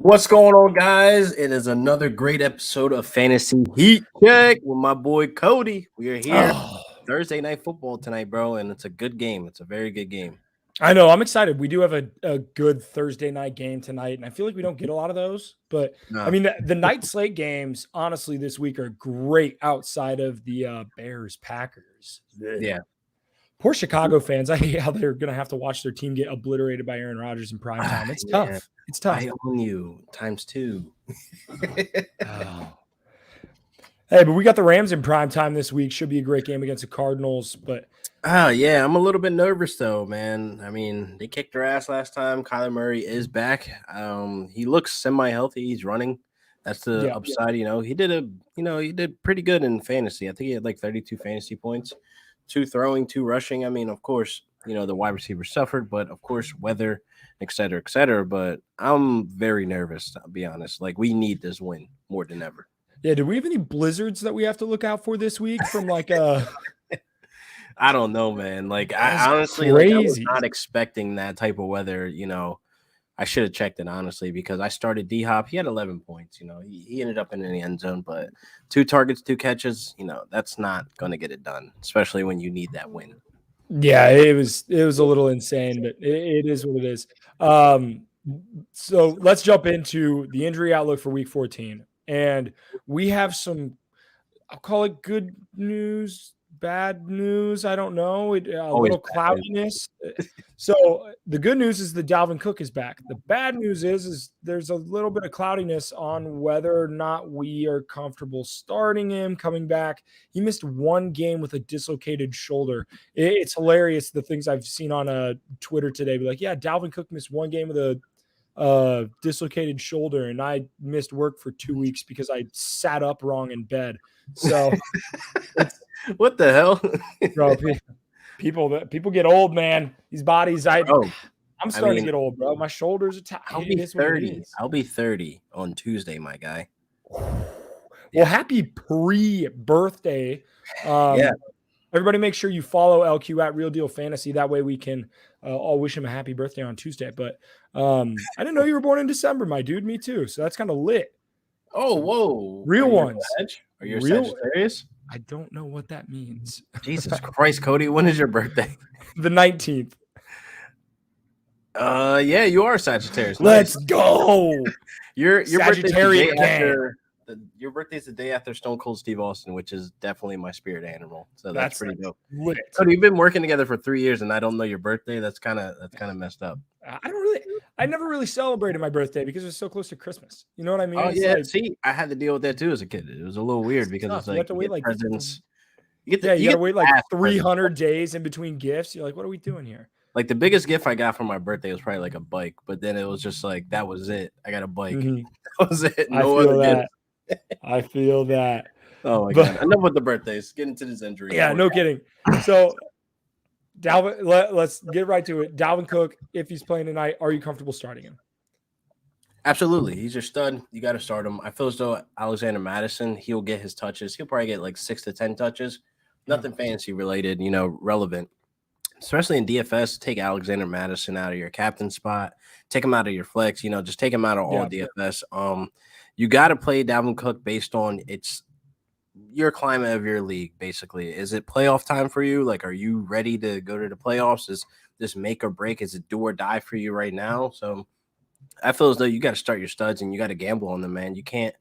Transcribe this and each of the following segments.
What's going on, guys? It is another great episode of Fantasy Heat Check with my boy Cody. We are here Thursday night football tonight, bro, and it's a good game. It's a very good game. I know. I'm excited. We do have a good Thursday night game tonight, and I feel like we don't get a lot of those. But I mean, the night slate games, honestly, this week are great outside of the Bears Packers. Yeah. Poor Chicago fans. I hate how they're going to have to watch their team get obliterated by Aaron Rodgers in prime time. It's tough. It's tough. I own you ×2. Oh. Hey, but we got the Rams in prime time this week. Should be a great game against the Cardinals. But yeah, I'm a little bit nervous though, man. I mean, they kicked their ass last time. Kyler Murray is back. He looks semi-healthy. He's running. That's the upside. He did pretty good in fantasy. I think he had like 32 fantasy points, 2 throwing, 2 rushing. I mean, of course, the wide receiver suffered, but of course, weather, et cetera, et cetera. But I'm very nervous, I'll be honest. Like, we need this win more than ever. Yeah, do we have any blizzards that we have to look out for this week from like I don't know, man. Like, I honestly I was not expecting that type of weather. I should have checked it, honestly, because I started D-Hop. He had 11 points. He ended up in the end zone, but 2 targets, 2 catches, that's not going to get it done, especially when you need that win. Yeah, it was a little insane, but it is what it is. So let's jump into the injury outlook for week 14. And we have some, I'll call it good news, bad news. I don't know. Little cloudiness. So the good news is that Dalvin Cook is back. The bad news is there's a little bit of cloudiness on whether or not we are comfortable starting him coming back. He missed 1 game with a dislocated shoulder. It's hilarious, the things I've seen on Twitter today. Be like, yeah, Dalvin Cook missed 1 game with a dislocated shoulder, and I missed work for 2 weeks because I sat up wrong in bed. So what the hell? Bro, people get old, man. These bodies, I'm starting to get old, bro. My shoulders are tight. I'll be 30. I'll be 30 on Tuesday, my guy. Well, happy pre-birthday. Everybody make sure you follow LQ at Real Deal Fantasy. That way we can all wish him a happy birthday on Tuesday. But I didn't know you were born in December, my dude. Me too. So that's kind of lit. Oh, whoa. Real ones. Are you Sagittarius? I don't know what that means. Jesus Christ, Cody. When is your birthday? The 19th. Yeah, you are Sagittarius. Let's go. Your Sagittarius your birthday's the day after Stone Cold Steve Austin, which is definitely my spirit animal. So that's pretty dope. Lit. So we've been working together for 3 years, and I don't know your birthday. That's kind of messed up. I never really celebrated my birthday because it was so close to Christmas. You know what I mean? Oh, yeah. See, I had to deal with that too as a kid. It was a little weird because it's like you have to wait like presents. You got to wait like 300 days in between gifts. You're like, what are we doing here? Like, the biggest gift I got for my birthday was probably like a bike, but then it was just like, that was it. I got a bike. Mm-hmm. That was it. No other gift. I feel that. Oh my God. Enough with the birthdays. Get into this injury. Yeah, no kidding. So Dalvin, let's get right to it. Dalvin Cook, if he's playing tonight, are you comfortable starting him? Absolutely. He's your stud. You got to start him. I feel as though Alexander Mattison, he'll get his touches. He'll probably get like 6 to 10 touches. Nothing fantasy related, relevant. Especially in DFS, take Alexander Mattison out of your captain spot. Take him out of your flex. Just take him out of all DFS. You got to play Dalvin Cook based on your climate of your league, basically. Is it playoff time for you? Like, are you ready to go to the playoffs? Is this make or break? Is it do or die for you right now? So I feel as though you got to start your studs and you got to gamble on them, man. You can't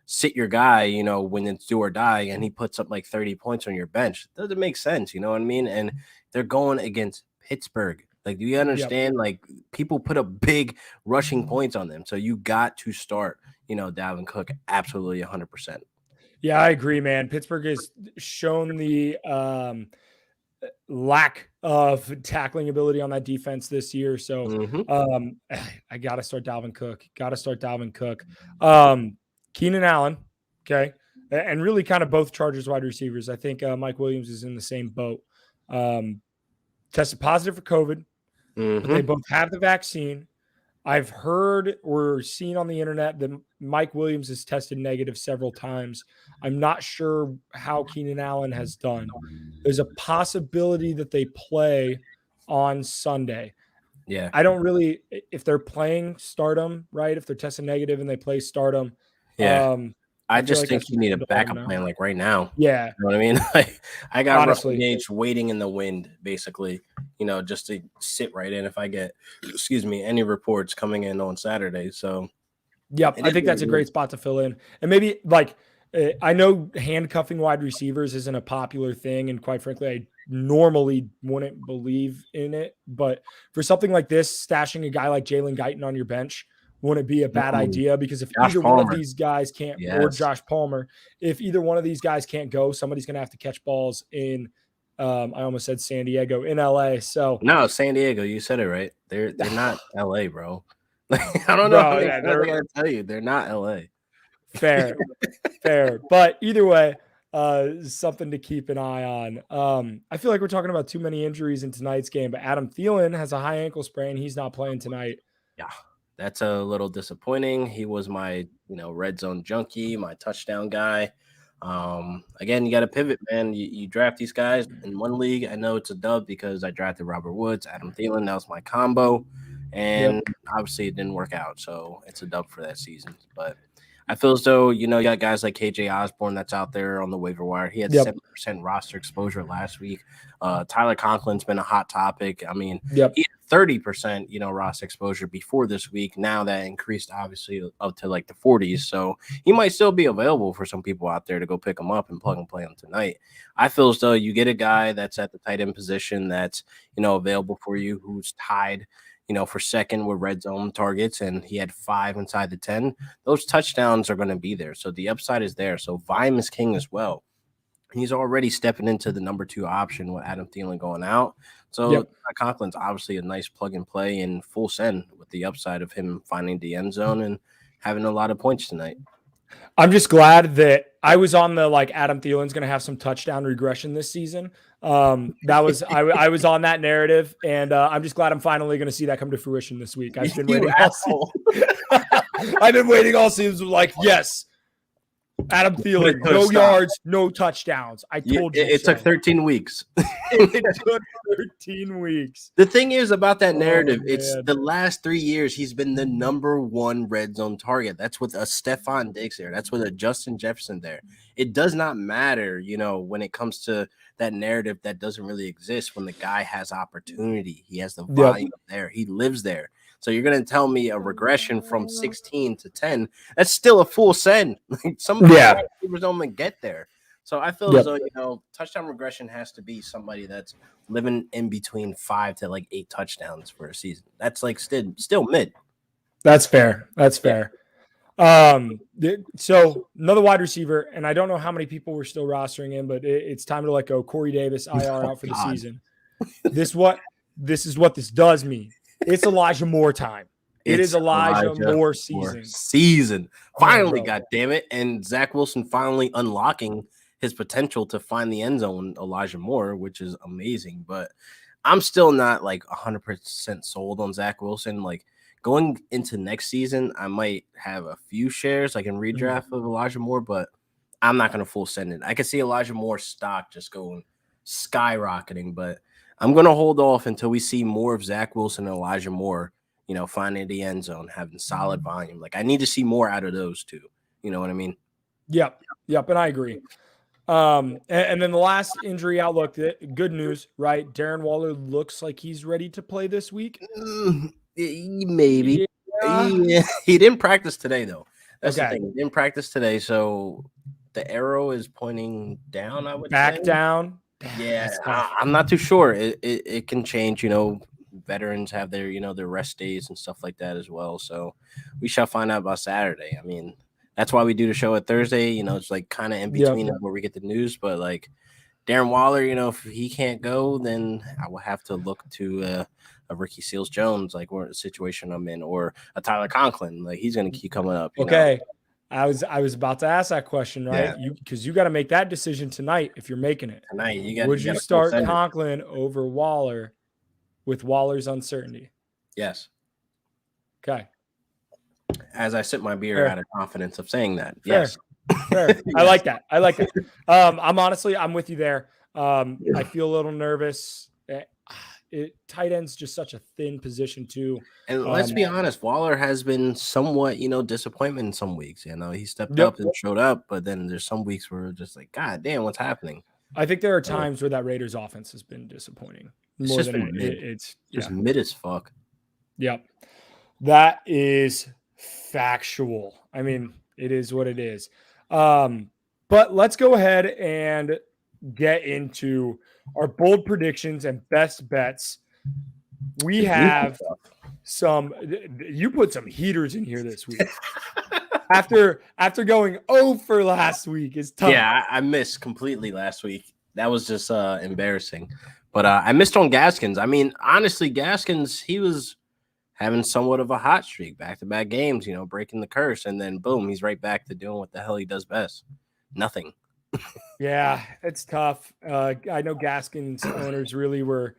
sit your guy, when it's do or die and he puts up like 30 points on your bench. It doesn't make sense, you know what I mean? And they're going against Pittsburgh. Like, do you understand? Yep. Like, people put up big rushing points on them. So you got to start, Dalvin Cook absolutely 100%. Yeah, I agree, man. Pittsburgh has shown the lack of tackling ability on that defense this year. So I got to start Dalvin Cook. Keenan Allen, okay, and really kind of both Chargers wide receivers. I think Mike Williams is in the same boat. Tested positive for COVID, but they both have the vaccine. I've heard or seen on the internet that Mike Williams has tested negative several times. I'm not sure how Keenan Allen has done. There's a possibility that they play on Sunday. Yeah. I don't really, if they're playing, start them, right? If they're testing negative and they play, start them. Yeah. I I feel just like think that's you need a important to let them backup know. plan like right now. Yeah, You know what I mean? Like I got Russell honestly. Gage waiting in the wind, basically, just to sit right in if I get, any reports coming in on Saturday. So Yep, it I is think what that's it a is. great spot to fill in. And maybe I know handcuffing wide receivers isn't a popular thing, and quite frankly, I normally wouldn't believe in it. But for something like this, stashing a guy like Jalen Guyton on your bench wouldn't be a bad Mm, idea because if Josh either one of Palmer. these guys can't, or Yes. Josh Palmer, if either one of these guys can't go, somebody's going to have to catch balls in. I almost said San Diego, in LA. So No, San Diego. You said it right. They're not LA, bro. I don't know how no, many yeah, times I gotta tell you, they're not LA. fair. Fair. But either way, something to keep an eye on. I feel like we're talking about too many injuries in tonight's game, but Adam Thielen has a high ankle sprain. He's not playing tonight. Yeah, that's a little disappointing. He was my, red zone junkie, my touchdown guy. Again, you got to pivot, man. You draft these guys in one league. I know it's a dub because I drafted Robert Woods, Adam Thielen. That was my combo, and Yep. obviously it didn't work out. So it's a dub for that season. But I feel as though you got guys like KJ Osborne that's out there on the waiver wire. He had Yep. 7% roster exposure last week. Tyler Conklin's been a hot topic. I mean, Yep. he had 30%, roster exposure before this week. Now that increased obviously up to like the 40s. So he might still be available for some people out there to go pick him up and plug and play him tonight. I feel as though you get a guy that's at the tight end position that's, available for you, who's tied for second with red zone targets, and he had 5 inside the 10. Those touchdowns are going to be there. So the upside is there. So volume is king as well. He's already stepping into the number 2 option with Adam Thielen going out. So Yep. Conklin's obviously a nice plug and play and full send with the upside of him finding the end zone and having a lot of points tonight. I'm just glad that I was on the Adam Thielen's going to have some touchdown regression this season. That was I was on that narrative, and I'm just glad I'm finally going to see that come to fruition this week. I've been waiting all season. I've been waiting all season. Yes, Adam Thielen, no yards, no touchdowns. I told you. It took 13 weeks. It took 13 weeks. The thing is about that narrative, it's man. the last 3 years he's been the number 1 red zone target. That's with a Stephon Diggs there. That's with a Justin Jefferson there. It does not matter, when it comes to that narrative that doesn't really exist when the guy has opportunity. He has the volume there. He lives there. So you're going to tell me a regression from 16 to 10. That's still a full send. Some receivers don't even get there. So I feel as though, touchdown regression has to be somebody that's living in between 5 to 8 touchdowns for a season. That's still mid. That's fair. That's fair. So another wide receiver, and I don't know how many people we're still rostering in, but it's time to let go. Corey Davis, IR out for the season. This is what this does mean. It's Elijah Moore time. It is Elijah Moore season. Finally, God damn it. And Zach Wilson finally unlocking his potential to find the end zone, Elijah Moore, which is amazing. But I'm still not 100% sold on Zach Wilson. Going into next season, I might have a few shares in redraft of Elijah Moore, but I'm not going to full send it. I can see Elijah Moore's stock just going skyrocketing, but I'm going to hold off until we see more of Zach Wilson and Elijah Moore, finding the end zone, having solid volume. I need to see more out of those two. You know what I mean? Yep. And I agree. And then the last injury outlook, good news, right? Darren Waller looks like he's ready to play this week. Maybe. Yeah. He didn't practice today, though. That's the thing. He didn't practice today, so the arrow is pointing down, I would say. Back down. Yeah, I'm not too sure. It can change, veterans have their, their rest days and stuff like that as well. So we shall find out about Saturday. I mean, that's why we do the show at Thursday. It's kind of in between where we get the news. But Darren Waller, if he can't go, then I will have to look to a Ricky Seals-Jones, what situation I'm in, or a Tyler Conklin. He's going to keep coming up. You know? I was about to ask that question, right? Because you got to make that decision tonight if you're making it. Tonight, would you start Conklin over Waller with Waller's uncertainty? Yes. Okay. As I sip my beer out of confidence of saying that. Fair. Yes. Fair. Yes. I like that. I'm with you there. I feel a little nervous. tight end's just such a thin position too. And let's be honest, Waller has been somewhat, disappointment in some weeks. He stepped Yep. up and showed up, but then there's some weeks where we're just like, God damn, what's happening? I think there are times where that Raiders offense has been disappointing. It's more just than been mid. It's just mid as fuck. Yep. That is factual. I mean, it is what it is. But let's go ahead and get into our bold predictions and best bets. We have you put some heaters in here this week. after going 0 for last week is tough. Yeah, I missed completely last week. That was just embarrassing. But I missed on Gaskins. I mean, honestly, Gaskins, he was having somewhat of a hot streak, back-to-back games, breaking the curse. And then, boom, he's right back to doing what the hell he does best. Nothing. Yeah, it's tough. I know Gaskins owners really were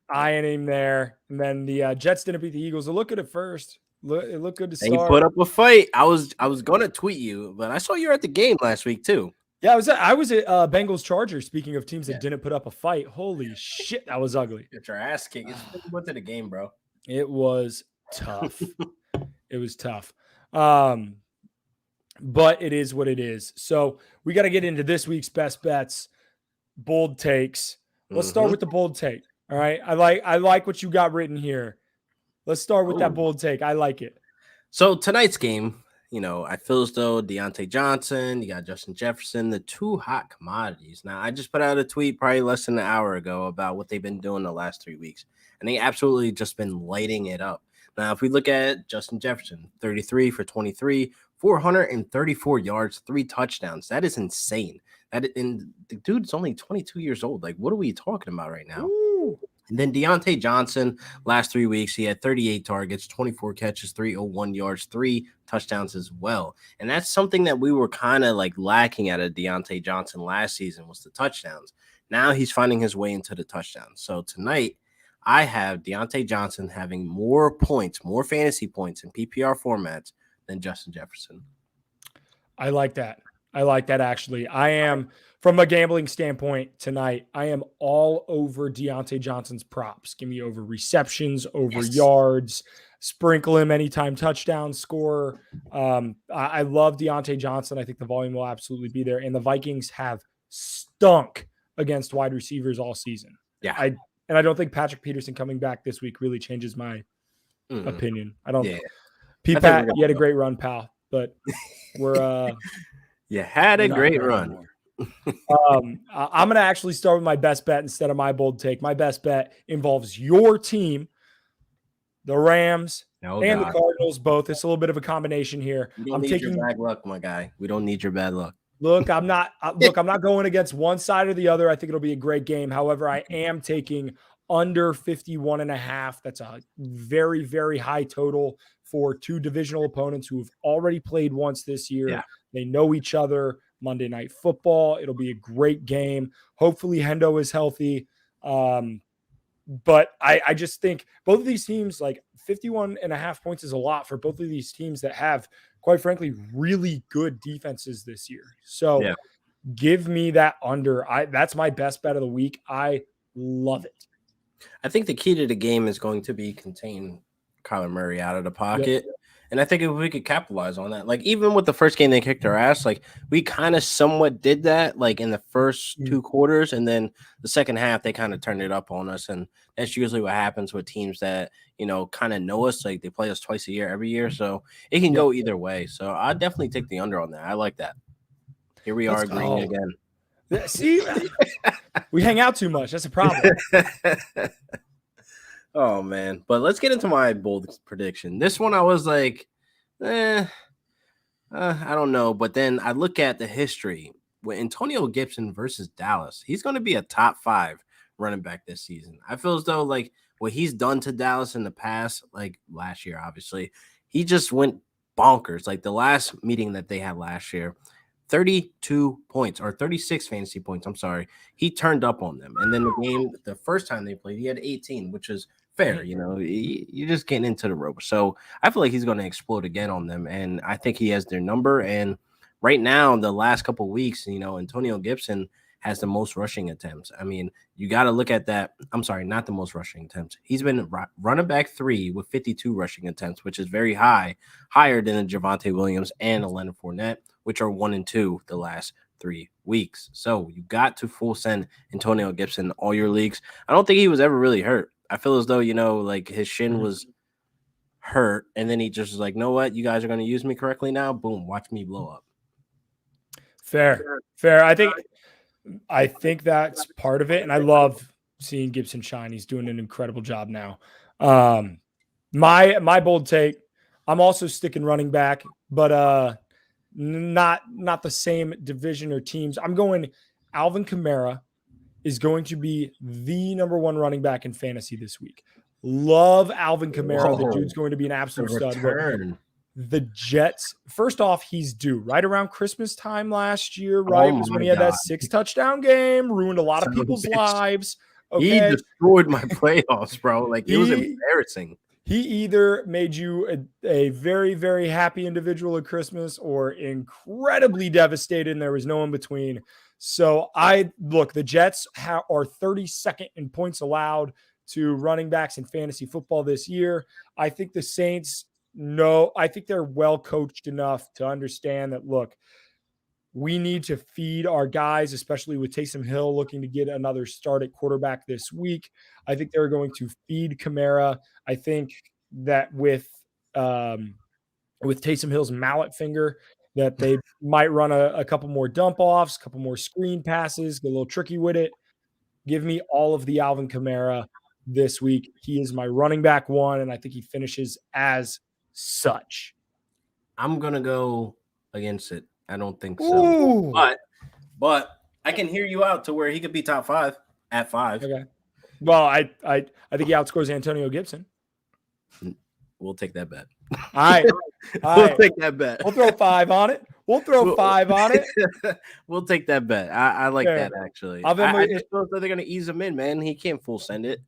eyeing him there. And then the Jets didn't beat the Eagles. It looked good at first. It looked good to start. They put up a fight. I was going to tweet you, but I saw you were at the game last week, too. Yeah, I was at Bengals Chargers. Speaking of teams that didn't put up a fight, holy shit, that was ugly. Get your ass kicked. It's went to the game, bro. It was tough. It was tough. But it is what it is. So we got to get into this week's best bets, bold takes. Let's start with the bold take. All right. I like what you got written here. Let's start with that bold take. I like it. So tonight's game, I feel as though Deontay Johnson, you got Justin Jefferson, the two hot commodities. Now, I just put out a tweet probably less than an hour ago about what they've been doing the last 3 weeks, and they absolutely just been lighting it up. Now, if we look at Justin Jefferson, 33 for 23, 434 yards, 3 touchdowns. That is insane. And the dude's only 22 years old. Like, what are we talking about right now? Ooh. And then Deontay Johnson, last 3 weeks, he had 38 targets, 24 catches, 301 yards, 3 touchdowns as well. And that's something that we were kind of like lacking at a Deontay Johnson last season was the touchdowns. Now he's finding his way into the touchdowns. So tonight, I have Deontay Johnson having more points, more fantasy points in PPR formats than Justin Jefferson. I like that. Actually. I am, from a gambling standpoint tonight, I am all over Deontay Johnson's props. Give me over receptions, over yards, sprinkle him anytime touchdown score. I love Deontay Johnson. I think the volume will absolutely be there. And the Vikings have stunk against wide receivers all season. Yeah. I don't think Patrick Peterson coming back this week really changes my opinion. I don't. Yeah. P-Pat, you had a great run, pal. But we're you had a great run. I'm going to actually start with my best bet instead of my bold take. My best bet involves your team, the Rams, and the Cardinals both. It's a little bit of a combination here. We don't need your bad luck, my guy. We don't need your bad luck. Look, I'm not going against one side or the other. I think it'll be a great game. However, I am taking under 51.5. That's a very, very high total for two divisional opponents who have already played once this year. Yeah. They know each other. Monday Night Football. It'll be a great game. Hopefully Hendo is healthy. But I just think both of these teams, like 51.5 points is a lot for both of these teams that have, quite frankly, really good defenses this year. So give me that under. That's my best bet of the week. I love it. I think the key to the game is going to be contain Kyler Murray out of the pocket. Yep. And I think if we could capitalize on that, like even with the first game they kicked our ass, like we kind of somewhat did that, like in the first 2 quarters, and then the second half they kind of turned it up on us, and that's usually what happens with teams that kind of know us, like they play us twice a year, every year, so it can go either way. So I definitely take the under on that. I like that. Here we are agreeing again. See, we hang out too much. That's a problem. Oh, man. But let's get into my bold prediction. This one I was like, I don't know. But then I look at the history with Antonio Gibson versus Dallas. He's going to be a top 5 running back this season. I feel as though like what he's done to Dallas in the past, like last year, obviously, he just went bonkers. Like the last meeting that they had last year, 32 points or 36 fantasy points. I'm sorry. He turned up on them. And then the first time they played, he had 18, which is fair. You're just getting into the ropes. So I feel like he's going to explode again on them. And I think he has their number. And right now, the last couple of weeks, Antonio Gibson has the most rushing attempts. I mean, you got to look at that. I'm sorry, not the most rushing attempts. He's been running back 3 with 52 rushing attempts, which is very high, higher than Javonte Williams and Leonard Fournette, which are 1 and 2 the last 3 weeks. So you got to full send Antonio Gibson in all your leagues. I don't think he was ever really hurt. I feel as though, like his shin was hurt, and then he just was like, know what? You guys are going to use me correctly now. Boom, watch me blow up. Fair. I think that's part of it, and I love seeing Gibson shine. He's doing an incredible job now. My bold take, I'm also sticking running back, but not the same division or teams. I'm going Alvin Kamara is going to be the number 1 running back in fantasy this week. Love Alvin Kamara. The dude's going to be an absolute stud. The Jets, first off, he's due right around Christmas time last year, right? Was when he had that 6-touchdown game, ruined a lot of people's lives. Okay? He destroyed my playoffs, bro. Like, it was embarrassing. He either made you a very, very happy individual at Christmas or incredibly devastated, and there was no in between. So the Jets are 32nd in points allowed to running backs in fantasy football this year. I think the Saints, I think they're well coached enough to understand that, look, we need to feed our guys, especially with Taysom Hill looking to get another start at quarterback this week. I think they're going to feed Kamara. I think that with Taysom Hill's mallet finger, that they might run a couple more dump offs, a couple more screen passes, get a little tricky with it. Give me all of the Alvin Kamara this week. He is my running back 1, and I think he finishes as such. I'm gonna go against it. I don't think so. But I can hear you out to where he could be top 5 at 5. Okay. Well, I think he outscores Antonio Gibson. We'll take that bet. All right. We'll take that bet. We'll throw 5 on it. We'll take that bet. I like that, actually. I just feel like they're going to ease him in, man. He can't full send it.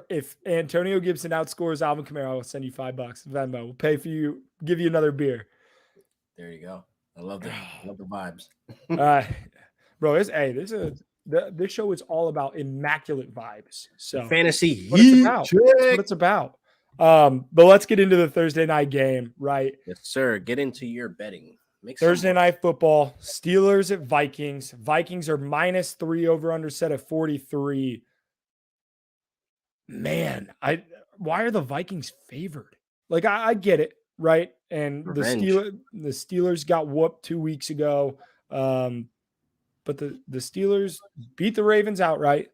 If Antonio Gibson outscores Alvin Kamara, I'll send you $5. Venmo. We'll pay for you, give you another beer. There you go. I love the vibes. All right. Bro, this show is all about immaculate vibes. So fantasy. That's what it's about. But let's get into the Thursday night game, right? Yes, sir. Get into your betting. Thursday night football, Steelers at Vikings. Vikings are -3 over under set at 43. Man, why are the Vikings favored? Like, I get it, right? And the Steelers got whooped 2 weeks ago. But the Steelers beat the Ravens outright.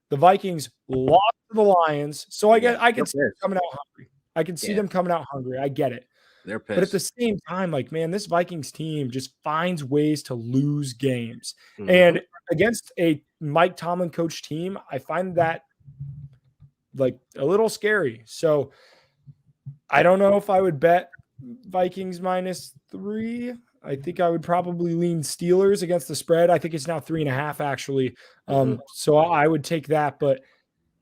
The Vikings lost to the Lions. So I can see them coming out hungry. I can see them coming out hungry. I get it. They're pissed. But at the same time, like, man, this Vikings team just finds ways to lose games. Mm-hmm. And against a Mike Tomlin coach team, I find that like a little scary. So I don't know if I would bet Vikings -3. I think I would probably lean Steelers against the spread. I think it's now 3.5 actually. So I would take that, but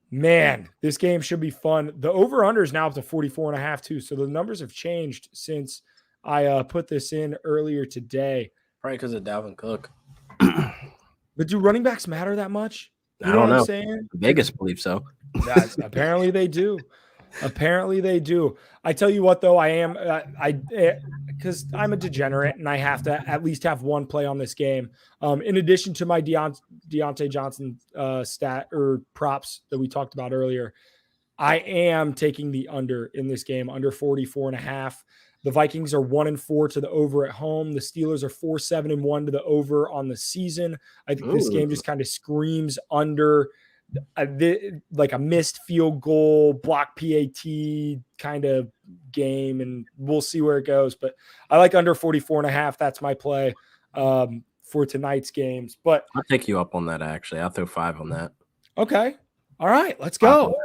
man, this game should be fun. The over-under is now up to 44.5 too. So the numbers have changed since I put this in earlier today. Probably because of Dalvin Cook. But do running backs matter that much? I don't know. I'm saying? Vegas believes so. Yes, apparently they do. Apparently they do. I tell you what, though, because I'm a degenerate and I have to at least have one play on this game. In addition to my Deontay Johnson stat or props that we talked about earlier, I am taking the under in this game, under 44.5. The Vikings are 1-4 to the over at home. The Steelers are 4-7-1 to the over on the season. I think this game just kind of screams under. Like a missed field goal, block PAT kind of game, and we'll see where it goes. But I like under 44.5. That's my play for tonight's games. But I'll take you up on that, actually. I'll throw 5 on that. Okay. All right. Let's go.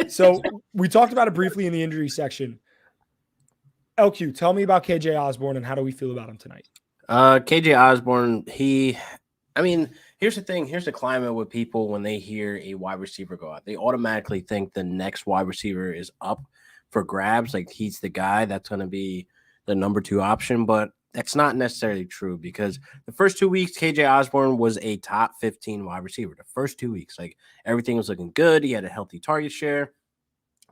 So we talked about it briefly in the injury section. LQ, tell me about KJ Osborne and how do we feel about him tonight? KJ Osborne, here's the thing. Here's the climate with people when they hear a wide receiver go out. They automatically think the next wide receiver is up for grabs. Like he's the guy that's going to be the number 2 option. But That's not necessarily true because the first 2 weeks, KJ Osborne was a top 15 wide receiver. The first 2 weeks, like everything was looking good. He had a healthy target share.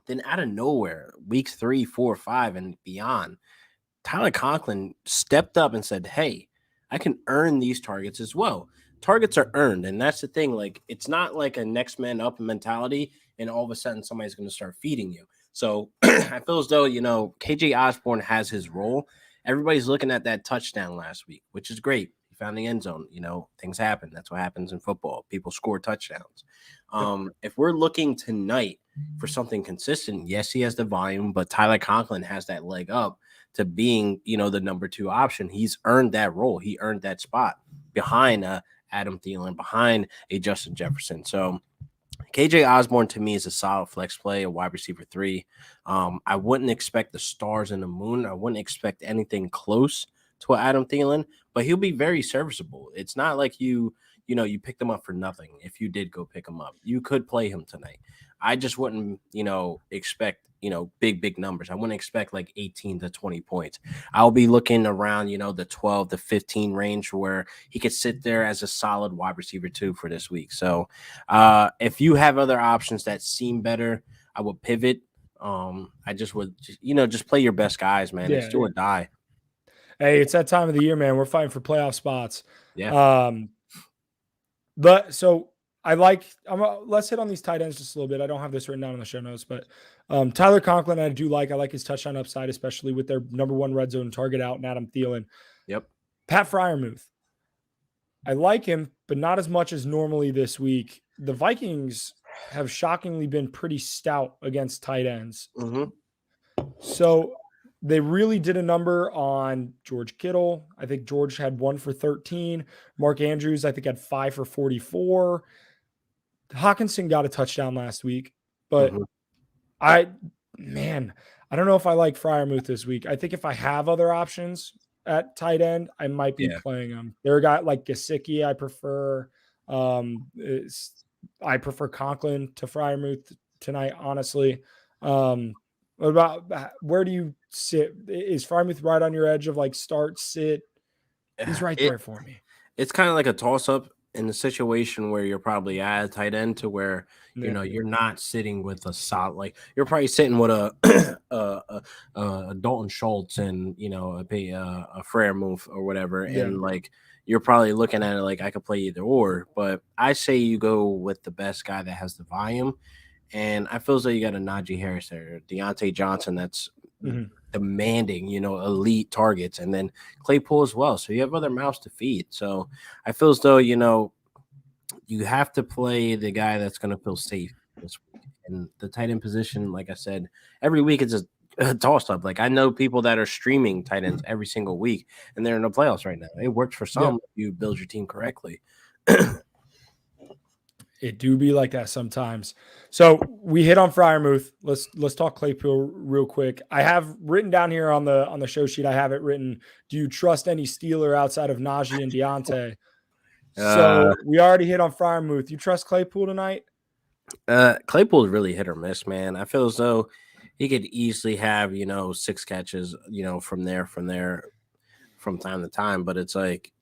Then out of nowhere, weeks 3, 4, 5, and beyond, Tyler Conklin stepped up and said, "Hey, I can earn these targets as well." Targets are earned, and that's the thing. Like, it's not like a next man up mentality, and all of a sudden somebody's going to start feeding you. So I feel as though KJ Osborne has his role. Everybody's looking at that touchdown last week, which is great. He found the end zone. Things happen. That's what happens in football. People score touchdowns. If we're looking tonight for something consistent, yes, he has the volume, but Tyler Conklin has that leg up to being, the number 2 option. He's earned that role. He earned that spot behind Adam Thielen, behind a Justin Jefferson. So KJ Osborne to me is a solid flex play, a wide receiver 3. I wouldn't expect the stars in the moon. I wouldn't expect anything close to Adam Thielen, but he'll be very serviceable. It's not like you picked him up for nothing. If you did go pick him up, you could play him tonight. I just wouldn't, expect, big numbers. I wouldn't expect like 18 to 20 points. I'll be looking around, the 12 to 15 range where he could sit there as a solid wide receiver 2 for this week. So if you have other options that seem better, I would pivot. I just would, just play your best guys, man. It's do or die. Hey, it's that time of the year, man. We're fighting for playoff spots. Yeah. So let's hit on these tight ends just a little bit. I don't have this written down in the show notes, but Tyler Conklin, I like his touchdown upside, especially with their number 1 red zone target out and Adam Thielen. Yep. Pat Freiermuth, I like him, but not as much as normally this week. The Vikings have shockingly been pretty stout against tight ends. Mm-hmm. So they really did a number on George Kittle. I think George had 1 for 13. Mark Andrews, I think, had 5 for 44. Hawkinson got a touchdown last week, but I don't know if I like Freiermuth this week. I think if I have other options at tight end, I might be playing them. There are guys like Gesicki I prefer. I prefer Conklin to Freiermuth tonight, honestly. What about where do you sit? Is Freiermuth right on your edge of like start, sit? He's right there for me. It's kind of like a toss-up in the situation where you're probably at a tight end to where you're not sitting with a solid, like you're probably sitting with a Dalton Schultz and a Freiermuth or whatever, and like you're probably looking at it like I could play either or, but I say you go with the best guy that has the volume, and I feel as though you got a Najee Harris there, Deontay Johnson that's demanding, elite targets, and then Claypool as well. So you have other mouths to feed. So I feel as though, you have to play the guy that's going to feel safe this week. And the tight end position, like I said, every week it's a toss up. Like I know people that are streaming tight ends every single week, and they're in the playoffs right now. It works for some if you build your team correctly. It do be like that sometimes. So we hit on Freiermuth. Let's talk Claypool real quick. I have written down here on the show sheet. I have it written. Do you trust any Steeler outside of Najee and Deontay? So we already hit on Freiermuth. You trust Claypool tonight? Claypool is really hit or miss, man. I feel as though he could easily have 6 catches, from time to time. But it's like,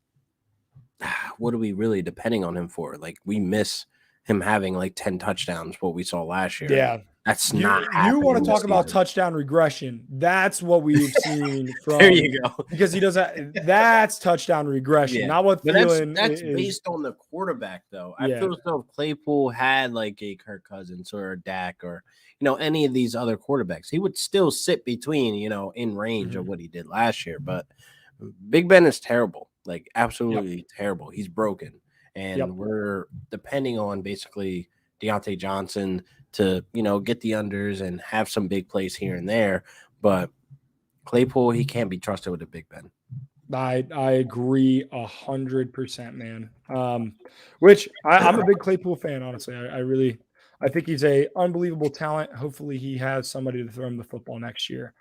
what are we really depending on him for? Like we miss him having like 10 touchdowns, what we saw last year. Yeah. That's not happening. You want to talk about touchdown regression. That's what we've seen from there you go. Because he does that. That's touchdown regression, not what Thielen that's based on the quarterback, though. I feel as though if Claypool had like a Kirk Cousins or a Dak or any of these other quarterbacks, he would still sit between, in range of what he did last year. But Big Ben is terrible, like absolutely terrible. He's broken. And we're depending on basically Deontay Johnson to, get the unders and have some big plays here and there. But Claypool, he can't be trusted with a Big Ben. I agree 100%, man. Which I'm a big Claypool fan, honestly. I think he's a unbelievable talent. Hopefully he has somebody to throw him the football next year.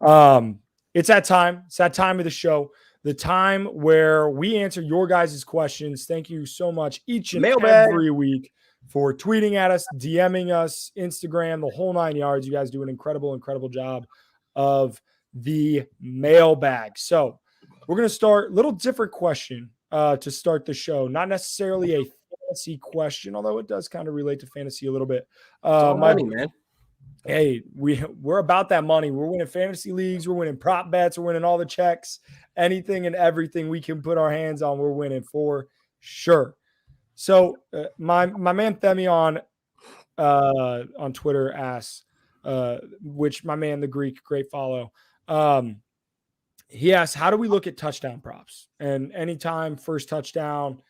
It's that time. It's that time of the show. The time where we answer your guys' questions. Thank you so much each and every week for tweeting at us, DMing us, Instagram, the whole 9 yards. You guys do an incredible, incredible job of the mailbag. So we're going to start a little different question to start the show. Not necessarily a fantasy question, although it does kind of relate to fantasy a little bit. It's all money, man. Hey, we're about that money. We're winning fantasy leagues. We're winning prop bets. We're winning all the checks. Anything and everything we can put our hands on, we're winning for sure. So my man Themi on Twitter asks, which my man the Greek, great follow. He asks, how do we look at touchdown props? And anytime first touchdown,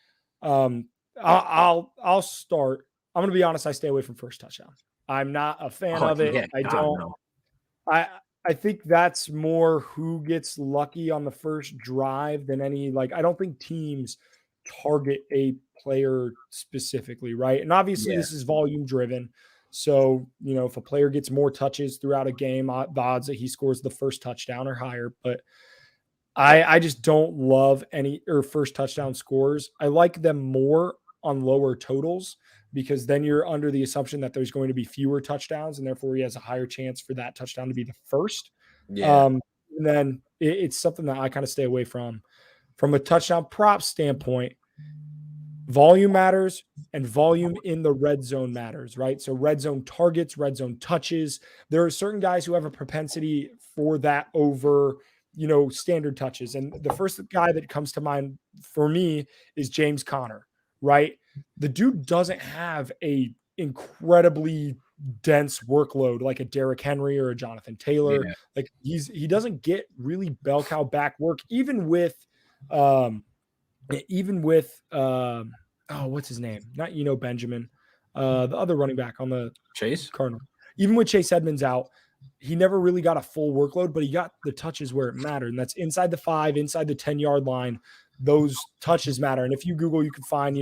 I'll start. I'm going to be honest. I stay away from first touchdown. I'm not a fan of it. Yeah, I don't. No. I think that's more who gets lucky on the first drive than any. Like, I don't think teams target a player specifically, right? And obviously, this is volume driven. So, if a player gets more touches throughout a game, the odds that he scores the first touchdown are higher. But I just don't love any first touchdown scores. I like them more on lower totals because then you're under the assumption that there's going to be fewer touchdowns and therefore he has a higher chance for that touchdown to be the first. Yeah. And then it's something that I kind of stay away from. From a touchdown prop standpoint, volume matters and volume in the red zone matters, right? So red zone targets, red zone touches. There are certain guys who have a propensity for that over, standard touches. And the first guy that comes to mind for me is James Conner, right? The dude doesn't have a incredibly dense workload like a Derrick Henry or a Jonathan Taylor. Yeah. Like he doesn't get really bell cow back work, even with what's his name? Not Benjamin, the other running back on the Chase Cardinal. Even with Chase Edmonds out, he never really got a full workload, but he got the touches where it mattered. And that's inside the 5, inside the 10-yard line. Those touches matter. And if you Google, you can find,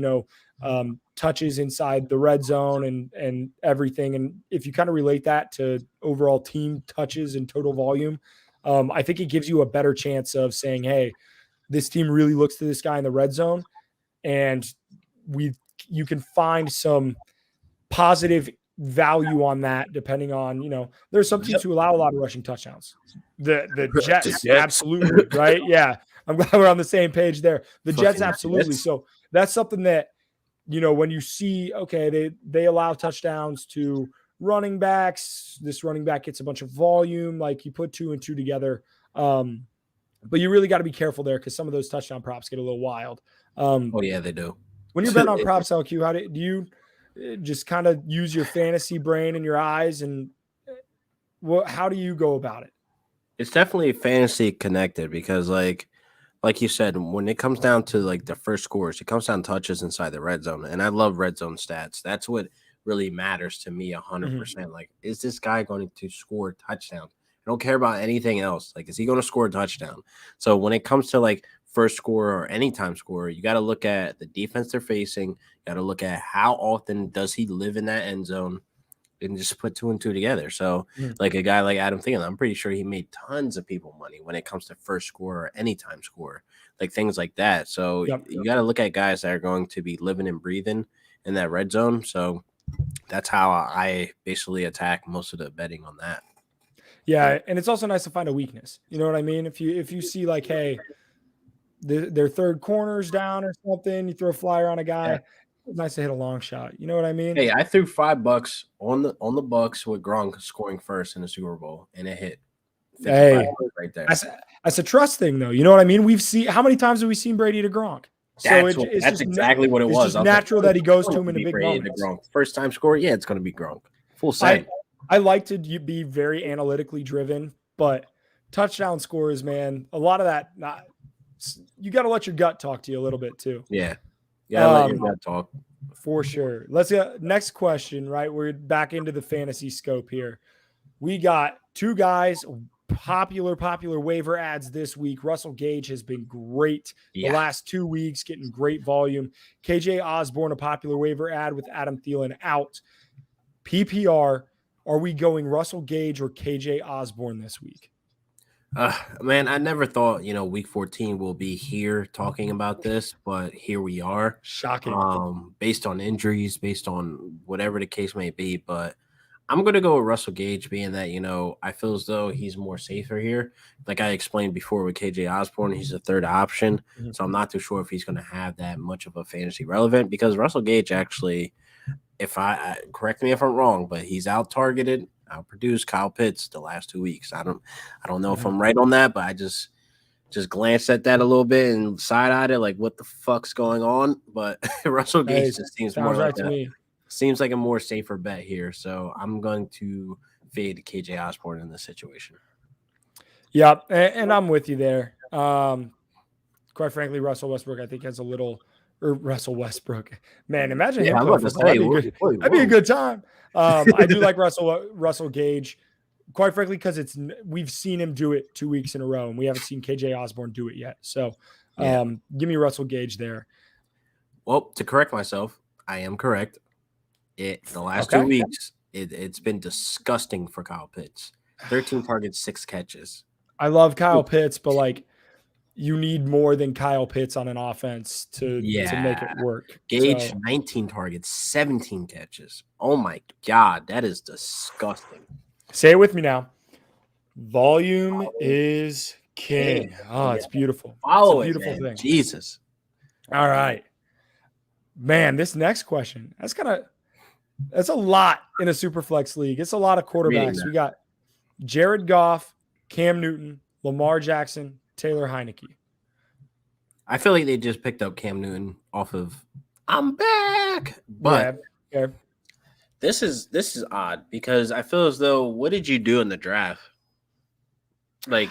touches inside the red zone and everything. And if you kind of relate that to overall team touches and total volume, I think it gives you a better chance of saying, hey, this team really looks to this guy in the red zone. And you can find some positive value on that depending on, there's some teams who allow a lot of rushing touchdowns. The Jets, absolutely, right? Yeah. I'm glad we're on the same page there. The Jets, absolutely. So that's something that, when you see, okay, they allow touchdowns to running backs, this running back gets a bunch of volume, like you put 2 and 2 together. But you really got to be careful there because some of those touchdown props get a little wild. Oh, yeah, they do. When you're betting on props, LQ, how do you just kind of use your fantasy brain and your eyes, and how do you go about it? It's definitely fantasy connected because like you said, when it comes down to like the first scores, it comes down to touches inside the red zone. And I love red zone stats. That's what really matters to me 100%. Like, is this guy going to score touchdowns? I don't care about anything else. Like, is he going to score a touchdown? So when it comes to like first score or anytime score, you got to look at the defense they're facing. You got to look at how often does he live in that end zone and just put 2 and 2 together. So like a guy like Adam Thielen, I'm pretty sure he made tons of people money when it comes to first score or anytime score, like things like that. So you got to look at guys that are going to be living and breathing in that red zone. So that's how I basically attack most of the betting on that. Yeah, and it's also nice to find a weakness. You know what I mean? If you see like, hey, their third corner's down or something, you throw a flyer on a guy. Yeah. It's nice to hit a long shot. You know what I mean? Hey, I threw $5 on the Bucks with Gronk scoring first in the Super Bowl, and it hit. Hey, right there. That's a trust thing, though. You know what I mean? We've seen how many times have we seen Brady to Gronk? So that's exactly what it was. It's just natural that he goes to him in a big moment. First time score, yeah, it's going to be Gronk. Full send. I like to be very analytically driven, but touchdown scores, man, a lot of that. You got to let your gut talk to you a little bit too. Yeah. Yeah, let your gut talk. For sure. Let's go. Next question, right? We're back into the fantasy scope here. We got 2 guys, popular waiver ads this week. Russell Gage has been great the last 2 weeks, getting great volume. KJ Osborne, a popular waiver ad with Adam Thielen out. PPR, are we going Russell Gage or KJ Osborne this week? Man, I never thought, week 14 will be here talking about this, but here we are. Shocking. Based on injuries, based on whatever the case may be. But I'm going to go with Russell Gage, being that, I feel as though he's more safer here. Like I explained before with KJ Osborne, he's a third option. Mhm. So I'm not too sure if he's going to have that much of a fantasy relevant, because Russell Gage actually, if correct me if I'm wrong, but he's out targeted, outproduced Kyle Pitts the last 2 weeks. I don't know if Mhm. I'm right on that, but I just glanced at that a little bit and side-eyed it, like, what the fuck's going on? But Russell Gage just seems more Sounds like right to me. seems like a more safer bet here. So I'm going to fade KJ Osborne in this situation. Yeah, and I'm with you there. Quite frankly, Russell Westbrook, I think, has a little, or Russell Westbrook. Man, imagine Yeah, him I'm playing about to football. say, That'd be good. wait, That'd be a whoa. good time. I do like Russell Gage, quite frankly, because we've seen him do it 2 weeks in a row, and we haven't seen KJ Osborne do it yet. So, Yeah. give me Russell Gage there. Well, to correct myself, I am correct. The last Okay. 2 weeks, it's been disgusting for Kyle Pitts. 13 targets, 6 catches. I love Kyle Pitts, but like, you need more than Kyle Pitts on an offense to make it work. Gage, So, 19 targets, 17 catches. Oh my God, that is disgusting. say it with me now. Volume is king. Oh, it's beautiful. Follow It's a it, beautiful man. thing. Jesus. All right. Man, this next question, that's a lot in a super flex league. It's a lot of quarterbacks. We got Jared Goff, Cam Newton, Lamar Jackson, Taylor Heineke. I feel like they just picked up Cam Newton off of I'm back. But yeah. This is odd, because I feel as though, what did you do in the draft? Like,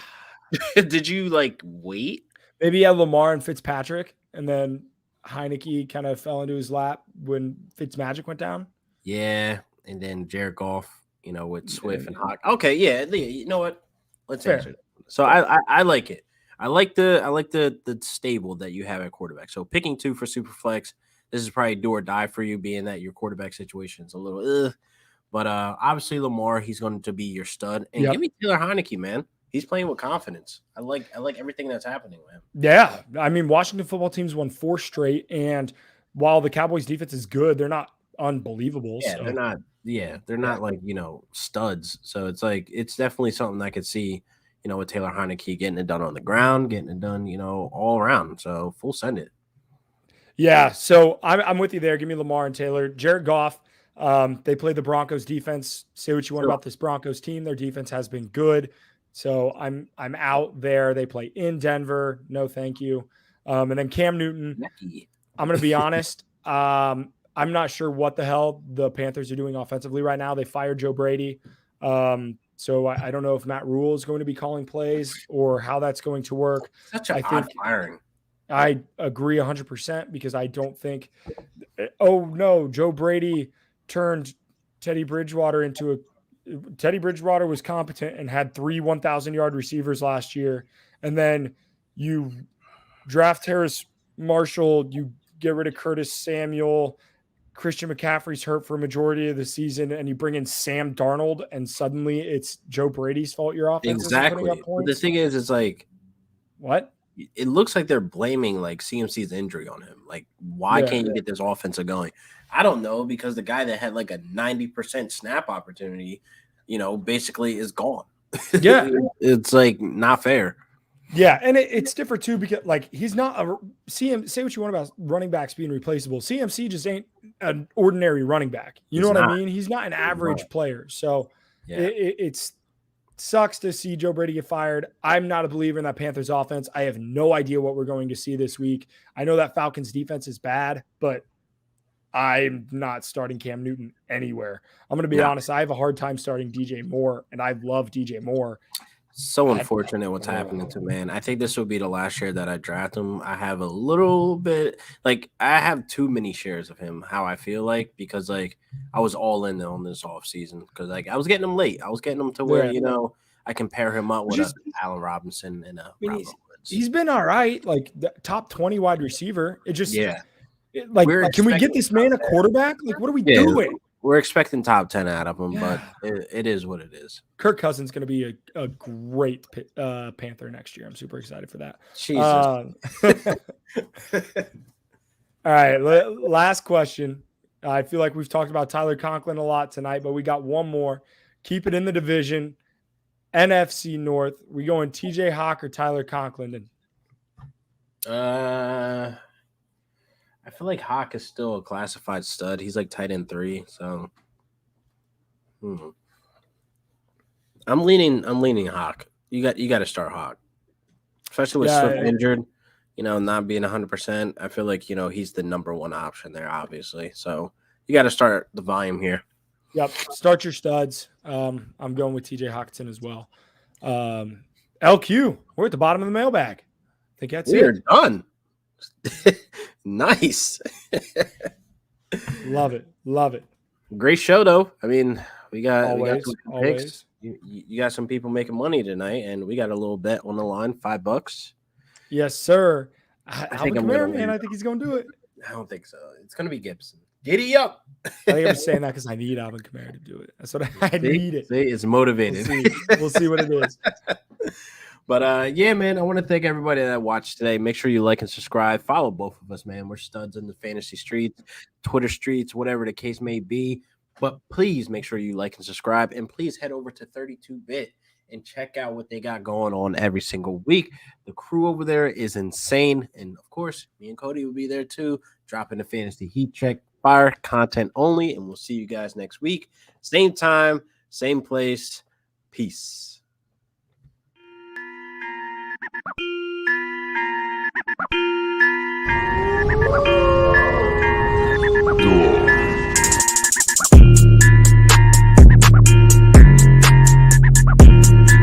did you like wait? Maybe he had Lamar and Fitzpatrick, and then Heineke kind of fell into his lap when Fitzmagic went down. Yeah, and then Jared Goff, with Swift and Hawk. Okay, yeah, you know what? Let's answer it. So I like it. I like the stable that you have at quarterback. So picking 2 for Superflex, this is probably do or die for you, being that your quarterback situation is a little but obviously Lamar, he's going to be your stud. And give me Taylor Heineke, man. He's playing with confidence. I like everything that's happening, man. Yeah. I mean, Washington football team's won 4 straight, and while the Cowboys defense is good, they're not unbelievable. Yeah, so. they're not like, studs. So it's like, it's definitely something I could see, with Taylor Heineke getting it done on the ground, getting it done, all around. So full send it. Yeah, so I'm with you there. Give me Lamar and Taylor. Jared Goff, they play the Broncos defense. Say what you want about this Broncos team. Their defense has been good. So I'm out there. They play in Denver. No, thank you. And then Cam Newton. I'm going to be honest. I'm not sure what the hell the Panthers are doing offensively right now. They fired Joe Brady. So I don't know if Matt Rule is going to be calling plays or how that's going to work. Such an odd firing. I agree 100%, because I don't think – oh, no, Joe Brady turned Teddy Bridgewater into Teddy Bridgewater was competent and had 3 1,000-yard receivers last year. And then you draft Terrace Marshall, you get rid of Curtis Samuel, Christian McCaffrey's hurt for a majority of the season, and you bring in Sam Darnold, and suddenly it's Joe Brady's fault your offense isn't putting up points. But the thing is, it's like – what? It looks like they're blaming like CMC's injury on him. Like, why can't you get this offensive going? I don't know, because the guy that had like a 90% snap opportunity, basically is gone. Yeah. It's like not fair. Yeah, and it's different too, because like he's not a say what you want about running backs being replaceable. CMC just ain't an ordinary running back. You know what I mean? He's not an average player. So it's sucks to see Joe Brady get fired. I'm not a believer in that Panthers offense. I have no idea what we're going to see this week. I know that Falcons defense is bad, but I'm not starting Cam Newton anywhere. I'm going to be honest. I have a hard time starting DJ Moore, and I love DJ Moore. So unfortunate what's happening to, man. I think this will be the last year that I draft him. I have a little bit, like, I have too many shares of him, how I feel like, because like I was all in on this offseason, because like I was getting him late. I was getting him to where, I can pair him up with Allen Robinson and he's been all right, like the top 20 wide receiver. It just can we get this man a quarterback? Like, what are we doing? We're expecting top 10 out of him, but it is what it is. Kirk Cousins is going to be a great Panther next year. I'm super excited for that. Jesus. All right, last question. I feel like we've talked about Tyler Conklin a lot tonight, but we got one more. Keep it in the division. NFC North. We going TJ Hawk or Tyler Conklin? I feel like Hawk is still a classified stud. He's like tight end 3, so I'm leaning Hawk. You got to start Hawk, especially with Swift injured. Not being 100%. I feel like he's the number one option there, obviously. So you got to start the volume here. Yep, start your studs. I'm going with TJ Hawkinson as well. LQ, we're at the bottom of the mailbag. I think that's it. We're done. Nice. Love it. Great show, though. I mean, we got some always. picks. You got some people making money tonight, and we got a little bet on the line, $5. Yes, sir. I think Kamara, man. I think he's going to do it. I don't think so. It's going to be Gibson. Giddy up. I think I'm saying that because I need Alvin Kamara to do it. That's what I need it. See, it's motivated. We'll see what it is. But, yeah, man, I want to thank everybody that watched today. Make sure you like and subscribe. Follow both of us, man. We're studs in the fantasy streets, Twitter streets, whatever the case may be. But please make sure you like and subscribe. And please head over to 32-Bit and check out what they got going on every single week. The crew over there is insane. And, of course, me and Cody will be there, too, dropping the fantasy heat check. Fire content only. And we'll see you guys next week. Same time, same place. Peace.